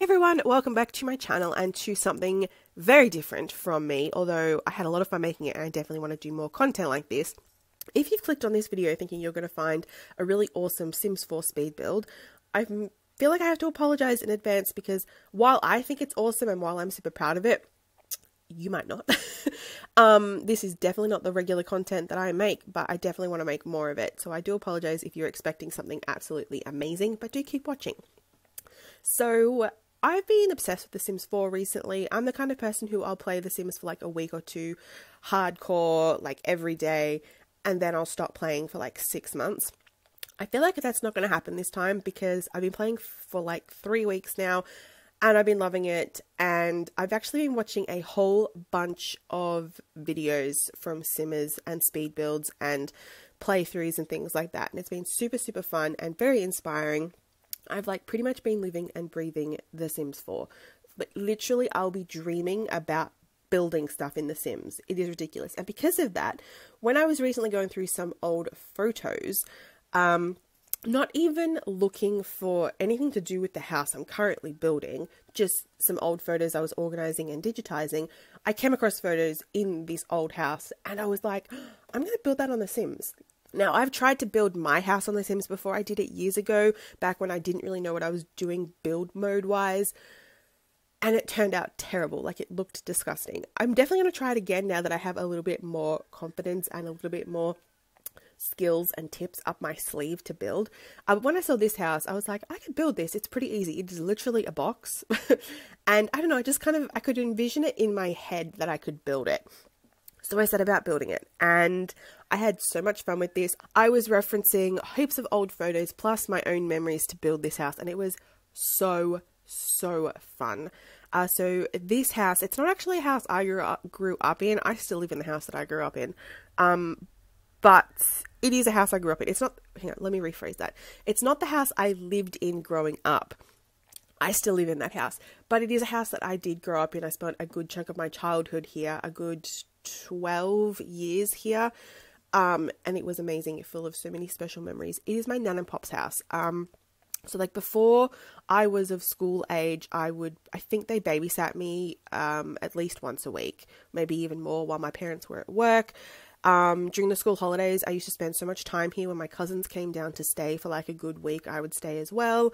Hey everyone, welcome back to my channel and to something very different from me, although I had a lot of fun making it and I definitely want to do more content like this. If you've clicked on this video thinking you're going to find a really awesome Sims 4 speed build, I feel like I have to apologize in advance because while I think it's awesome and while I'm super proud of it, you might not. This is definitely not the regular content that I make, but I definitely want to make more of it. So I do apologize if you're expecting something absolutely amazing, but do keep watching. So I've been obsessed with The Sims 4 recently. I'm the kind of person who I'll play The Sims for like a week or two, hardcore, like every day, and then I'll stop playing for like 6 months. I feel like that's not going to happen this time because I've been playing for like 3 weeks now and I've been loving it, and I've actually been watching a whole bunch of videos from Simmers and speed builds and playthroughs and things like that, and it's been super fun and very inspiring. I've like pretty much been living and breathing The Sims 4. Like literally I'll be dreaming about building stuff in The Sims. It is ridiculous. And because of that, when I was recently going through some old photos, not even looking for anything to do with the house I'm currently building, just some old photos I was organizing and digitizing, I came across photos in this old house and I was like, I'm going to build that on The Sims. Now, I've tried to build my house on The Sims before. I did it years ago, back when I didn't really know what I was doing build mode wise, and it turned out terrible. Like, it looked disgusting. I'm definitely going to try it again now that I have a little bit more confidence and a little bit more skills and tips up my sleeve to build. When I saw this house, I was like, I could build this. It's pretty easy. It is literally a box. And I don't know, I could envision it in my head that I could build it. So I set about building it and I had so much fun with this. I was referencing heaps of old photos plus my own memories to build this house, and it was so fun. So this house, it's not actually a house I grew up in. I still live in the house that I grew up in. But it is a house I grew up in. It's not, hang on, let me rephrase that. It's not the house I lived in growing up. I still live in that house, but it is a house that I did grow up in. I spent a good chunk of my childhood here, a good 12 years here, and it was amazing, full of so many special memories. It is my nan and pop's house. So like before I was of school age, I think they babysat me at least once a week, maybe even more while my parents were at work. During the school holidays, I used to spend so much time here. When my cousins came down to stay for like a good week, I would stay as well.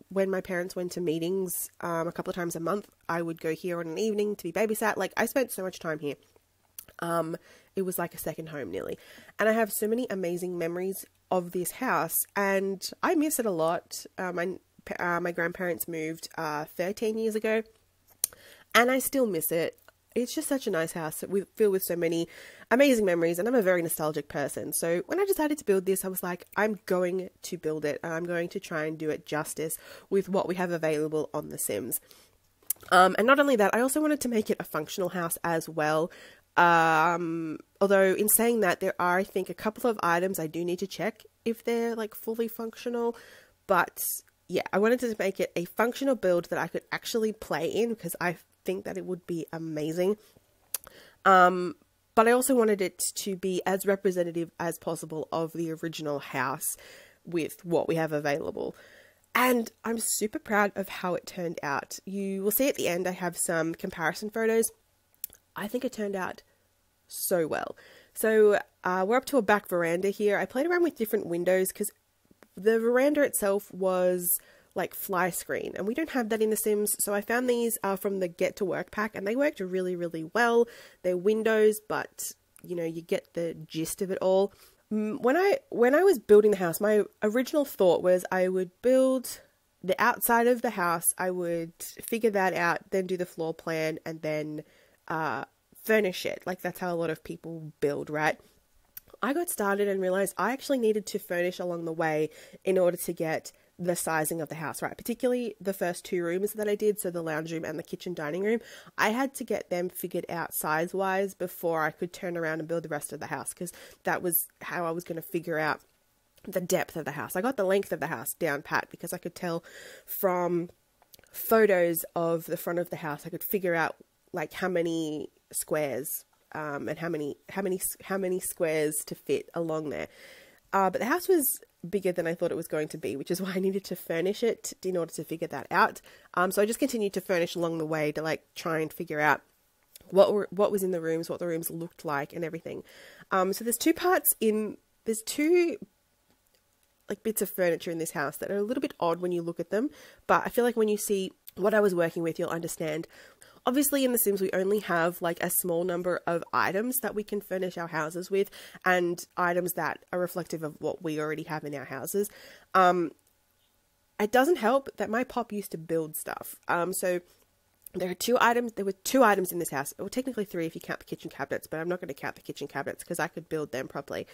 When my parents went to meetings a couple of times a month, I would go here on an evening to be babysat. Like, I spent so much time here. It was like a second home nearly. And I have so many amazing memories of this house and I miss it a lot. My grandparents moved 13 years ago and I still miss it. It's just such a nice house filled with so many amazing memories, and I'm a very nostalgic person. So when I decided to build this, I was like, I'm going to build it and I'm going to try and do it justice with what we have available on The Sims. And not only that, I also wanted to make it a functional house as well. Although in saying that, there are, I think, a couple of items I do need to check if they're like fully functional. But yeah, I wanted to make it a functional build that I could actually play in because I think that it would be amazing. But I also wanted it to be as representative as possible of the original house with what we have available. And I'm super proud of how it turned out. You will see at the end I have some comparison photos. I think it turned out so well. So we're up to a back veranda here. I played around with different windows because the veranda itself was like fly screen and we don't have that in The Sims, so I found these from the Get to Work pack and they worked really well. They're windows, but you know, you get the gist of it all. When I was building the house, my original thought was I would build the outside of the house, I would figure that out, then do the floor plan and then furnish it. Like that's how a lot of people build, right? I got started and realized I actually needed to furnish along the way in order to get the sizing of the house right, particularly the first 2 rooms that I did, so the lounge room and the kitchen dining room. I had to get them figured out size wise before I could turn around and build the rest of the house, because that was how I was going to figure out the depth of the house. I got the length of the house down pat because I could tell from photos of the front of the house. I could figure out like how many squares and how many squares to fit along there. But the house was bigger than I thought it was going to be, which is why I needed to furnish it in order to figure that out. So I just continued to furnish along the way to like try and figure out what was in the rooms, what the rooms looked like and everything. So there's two like bits of furniture in this house that are a little bit odd when you look at them, but I feel like when you see what I was working with, you'll understand. Obviously in The Sims, we only have like a small number of items that we can furnish our houses with, and items that are reflective of what we already have in our houses. It doesn't help that my pop used to build stuff. So there were two items in this house. Well, technically three if you count the kitchen cabinets, but I'm not going to count the kitchen cabinets because I could build them properly.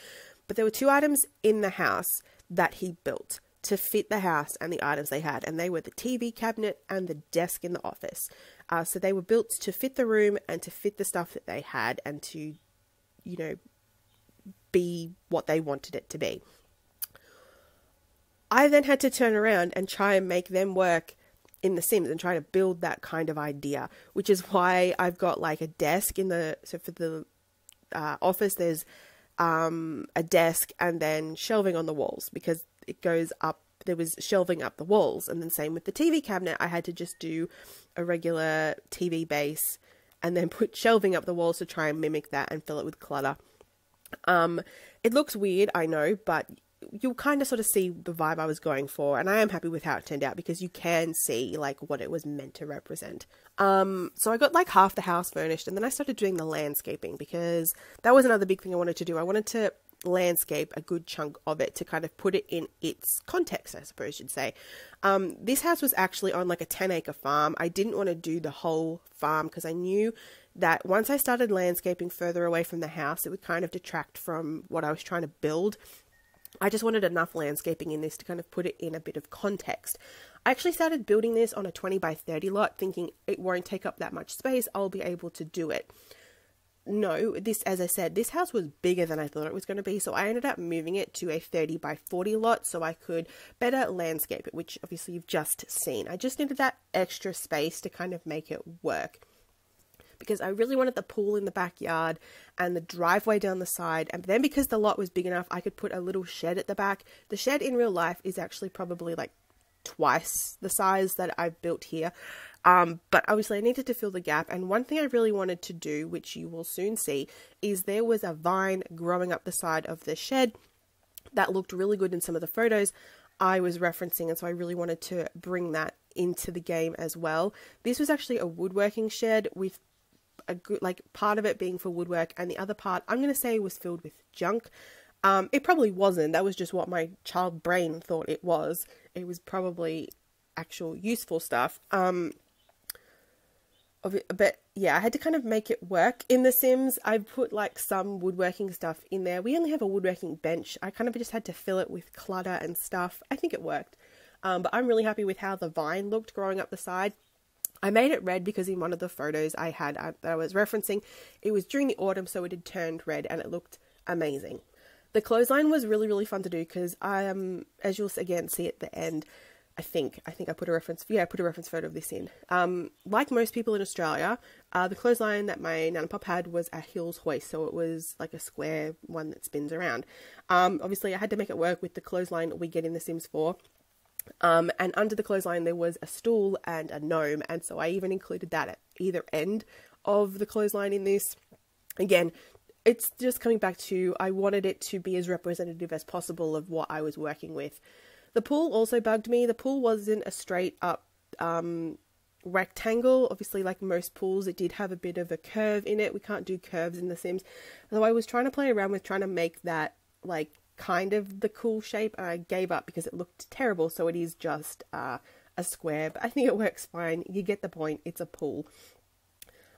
But there were two items in the house that he built to fit the house and the items they had, and they were the TV cabinet and the desk in the office. So they were built to fit the room and to fit the stuff that they had and to, you know, be what they wanted it to be. I then had to turn around and try and make them work in The Sims and try to build that kind of idea, which is why I've got like a desk so for the office, there's a desk and then shelving on the walls because it goes up. There was shelving up the walls, and then same with the TV cabinet. I had to just do a regular TV base and then put shelving up the walls to try and mimic that and fill it with clutter. It looks weird, I know, but you'll kind of sort of see the vibe I was going for, and I am happy with how it turned out because you can see like what it was meant to represent. So I got like half the house furnished, and then I started doing the landscaping because that was another big thing I wanted to do. I wanted to landscape a good chunk of it to kind of put it in its context, I suppose you'd say. This house was actually on like a 10-acre farm. I didn't want to do the whole farm because I knew that once I started landscaping further away from the house, it would kind of detract from what I was trying to build. I just wanted enough landscaping in this to kind of put it in a bit of context. I actually started building this on a 20 by 30 lot thinking it won't take up that much space. I'll be able to do it. No, as I said, this house was bigger than I thought it was going to be. So I ended up moving it to a 30 by 40 lot so I could better landscape it, which obviously you've just seen. I just needed that extra space to kind of make it work, because I really wanted the pool in the backyard and the driveway down the side. And then because the lot was big enough, I could put a little shed at the back. The shed in real life is actually probably like twice the size that I've built here. But obviously I needed to fill the gap. And one thing I really wanted to do, which you will soon see, is there was a vine growing up the side of the shed that looked really good in some of the photos I was referencing. And so I really wanted to bring that into the game as well. This was actually a woodworking shed with a good, like, part of it being for woodwork, and the other part I'm going to say was filled with junk. It probably wasn't. That was just what my child brain thought it was. It was probably actual useful stuff. But yeah, I had to kind of make it work. In The Sims, I put like some woodworking stuff in there. We only have a woodworking bench. I kind of just had to fill it with clutter and stuff. I think it worked. But I'm really happy with how the vine looked growing up the side. I made it red because in one of the photos I had that I was referencing, it was during the autumn, so it had turned red and it looked amazing. The clothesline was really, really fun to do because as you'll again see at the end, I think I put a reference, I put a reference photo of this in. Like most people in Australia, the clothesline that my Nana Pop had was a Hills hoist, so it was like a square one that spins around. Obviously I had to make it work with the clothesline we get in The Sims 4. And under the clothesline there was a stool and a gnome, and so I even included that at either end of the clothesline in this. Again, it's just coming back to, I wanted it to be as representative as possible of what I was working with. The pool also bugged me. The pool wasn't a straight up rectangle. Obviously, like most pools, it did have a bit of a curve in it. We can't do curves in The Sims. So I was trying to play around with trying to make that like kind of the cool shape, and I gave up because it looked terrible. So it is just a square, but I think it works fine. You get the point. It's a pool.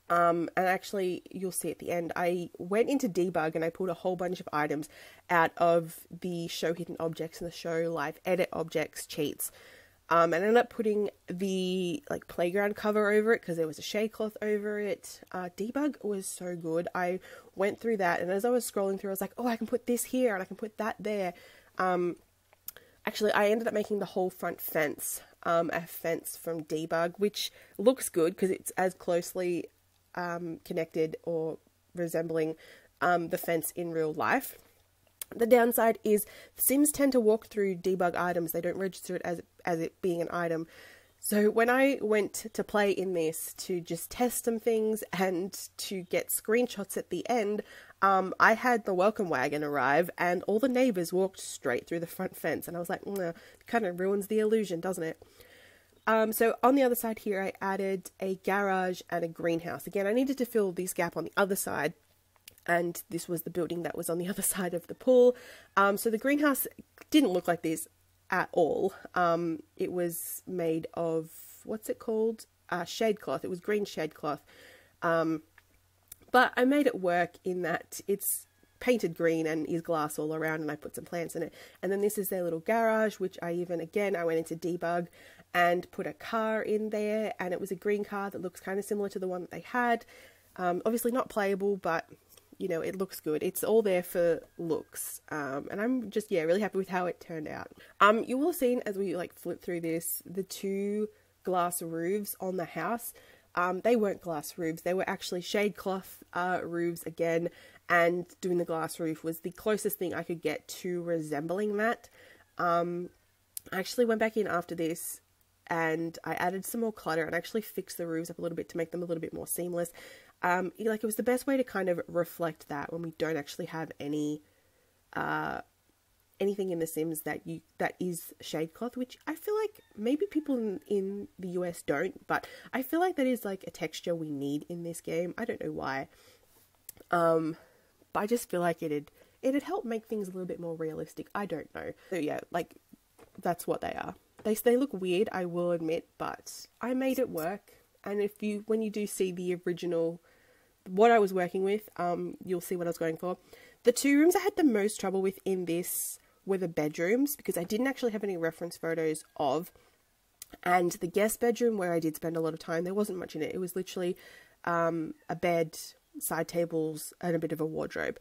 And actually you'll see at the end, I went into debug and I pulled a whole bunch of items out of the show hidden objects and the show live edit objects cheats. And I ended up putting the like playground cover over it because there was a shade cloth over it. Debug was so good. I went through that, and as I was scrolling through, I was like, oh, I can put this here and I can put that there. Actually, I ended up making the whole front fence a fence from debug, which looks good because it's as closely connected or resembling the fence in real life. The downside is Sims tend to walk through debug items. They don't register it as it being an item. So when I went to play in this to just test some things and to get screenshots at the end, I had the welcome wagon arrive and all the neighbors walked straight through the front fence. And I was like, kind of ruins the illusion, doesn't it? So on the other side here, I added a garage and a greenhouse. Again, I needed to fill this gap on the other side. And this was the building that was on the other side of the pool. So the greenhouse didn't look like this at all. It was made of, what's it called? Shade cloth. It was green shade cloth. But I made it work in that it's painted green and is glass all around, and I put some plants in it. And then this is their little garage, which I went into debug and put a car in there, and it was a green car that looks kind of similar to the one that they had. Obviously not playable, but you know, it looks good. It's all there for looks. And I'm just, really happy with how it turned out. You will have seen as we flip through this, the 2 glass roofs on the house. They weren't glass roofs. They were actually shade cloth roofs again. And doing the glass roof was the closest thing I could get to resembling that. I actually went back in after this and I added some more clutter and actually fixed the roofs up a little bit to make them a little bit more seamless. It was the best way to kind of reflect that when we don't actually have any anything in The Sims that is shade cloth, which I feel like maybe people in the US don't, but I feel like that is a texture we need in this game. I don't know why, but I just feel like it'd help make things a little bit more realistic. I don't know. So yeah, that's what they are. They look weird, I will admit, but I made it work. And when you do see the original, what I was working with, you'll see what I was going for. The 2 rooms I had the most trouble with in this were the bedrooms, because I didn't actually have any reference photos of. And the guest bedroom, where I did spend a lot of time, there wasn't much in it. It was literally a bed, side tables, and a bit of a wardrobe.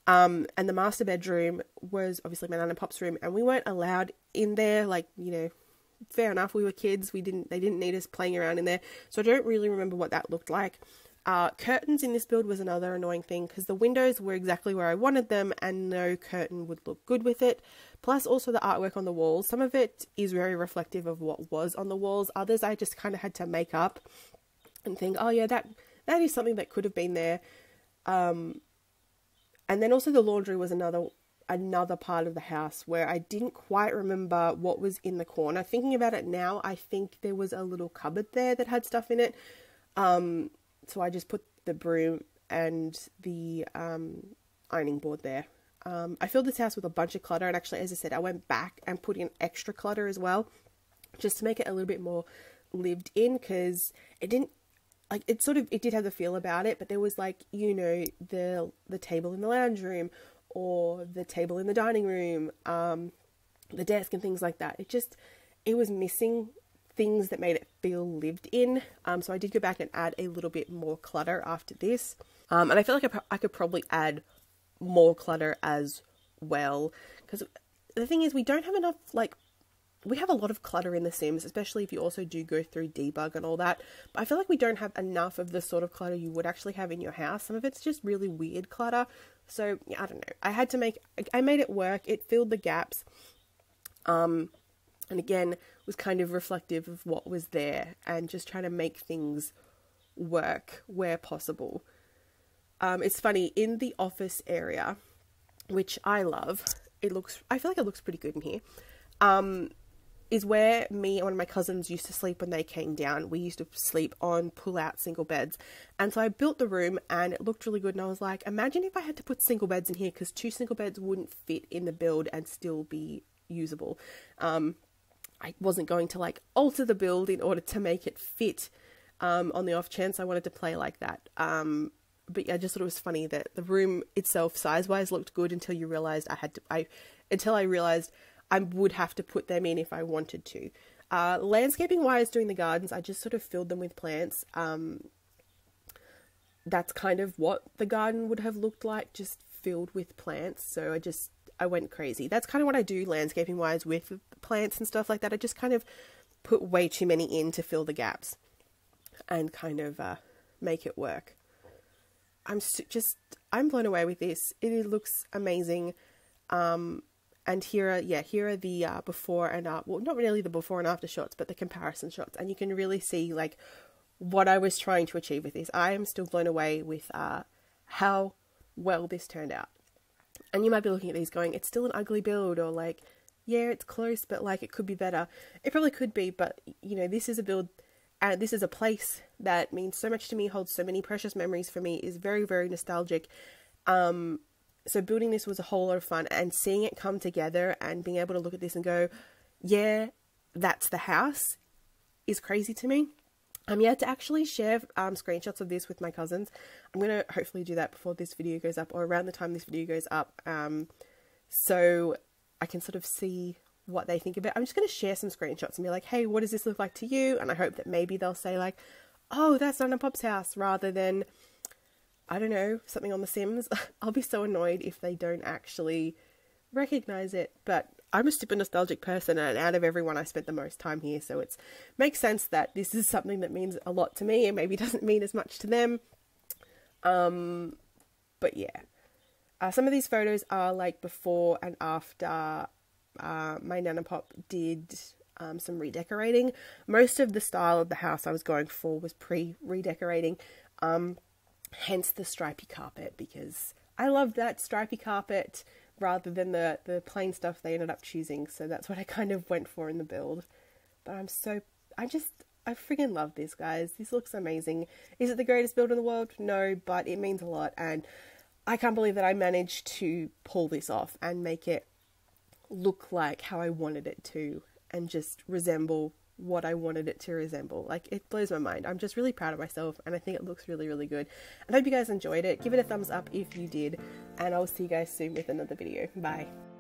And the master bedroom was obviously my Nan and Pop's room, and we weren't allowed in there, fair enough, we were kids, they didn't need us playing around in there, so I don't really remember what that looked like. Curtains in this build was another annoying thing, because the windows were exactly where I wanted them, and no curtain would look good with it. Plus also the artwork on the walls, some of it is very reflective of what was on the walls, others I just kind of had to make up and think, oh yeah, that is something that could have been there. And then also the laundry was another part of the house where I didn't quite remember what was in the corner. Thinking about it now, I think there was a little cupboard there that had stuff in it. So I just put the broom and the ironing board there. I filled this house with a bunch of clutter, and actually, as I said, I went back and put in extra clutter as well, just to make it a little bit more lived in, because it didn't, it did have the feel about it, but there was the table in the lounge room, or the table in the dining room, the desk and things like that. It was missing things that made it feel lived in. So I did go back and add a little bit more clutter after this. And I feel like I could probably add more clutter as well, because the thing is, we don't have enough, we have a lot of clutter in The Sims, especially if you also do go through debug and all that. But I feel like we don't have enough of the sort of clutter you would actually have in your house. Some of it's just really weird clutter. So, yeah, I don't know. I made it work. It filled the gaps. And again, was kind of reflective of what was there and just trying to make things work where possible. It's funny, in the office area, which I love, I feel like it looks pretty good in here, is where me and one of my cousins used to sleep when they came down. We used to sleep on pull-out single beds. And so I built the room and it looked really good. And I was like, imagine if I had to put single beds in here, because 2 single beds wouldn't fit in the build and still be usable. I wasn't going to alter the build in order to make it fit on the off chance I wanted to play like that. But yeah, I just thought it was funny that the room itself size-wise looked good until you realized until I realized I would have to put them in if I wanted to. Landscaping-wise, doing the gardens, I just sort of filled them with plants. That's kind of what the garden would have looked like, just filled with plants. So I went crazy. That's kind of what I do landscaping-wise with plants and stuff like that. I just kind of put way too many in to fill the gaps and kind of make it work. I'm blown away with this. It looks amazing. And here are the before and well, not really the before and after shots, but the comparison shots. And you can really see like what I was trying to achieve with this. I am still blown away with how well this turned out. And you might be looking at these going, it's still an ugly build, or like, yeah, it's close, but like it could be better. It probably could be, but you know, this is a build and this is a place that means so much to me, holds so many precious memories for me, is very, very nostalgic. So building this was a whole lot of fun, and seeing it come together and being able to look at this and go, yeah, that's the house, is crazy to me. I'm yet to actually share screenshots of this with my cousins. I'm going to hopefully do that before this video goes up, or around the time this video goes up, so I can sort of see what they think of it. I'm just going to share some screenshots and be like, hey, what does this look like to you? And I hope that maybe they'll say like, oh, that's Nana Pop's house, rather than, I don't know, something on The Sims. I'll be so annoyed if they don't actually recognize it, but I'm a super nostalgic person, and out of everyone I spent the most time here, so it makes sense that this is something that means a lot to me and maybe doesn't mean as much to them. But yeah, some of these photos are like before and after my Nana Pop did some redecorating. Most of the style of the house I was going for was pre-redecorating, hence the stripy carpet, because I loved that stripy carpet rather than the plain stuff they ended up choosing. So that's what I kind of went for in the build. But I friggin' love this, guys. This looks amazing. Is it the greatest build in the world? No, but it means a lot. And I can't believe that I managed to pull this off and make it look like how I wanted it to, and just resemble what I wanted it to resemble. Like, it blows my mind. I'm just really proud of myself, and I think it looks really, really good. And I hope you guys enjoyed it. Give it a thumbs up if you did, and I'll see you guys soon with another video. Bye.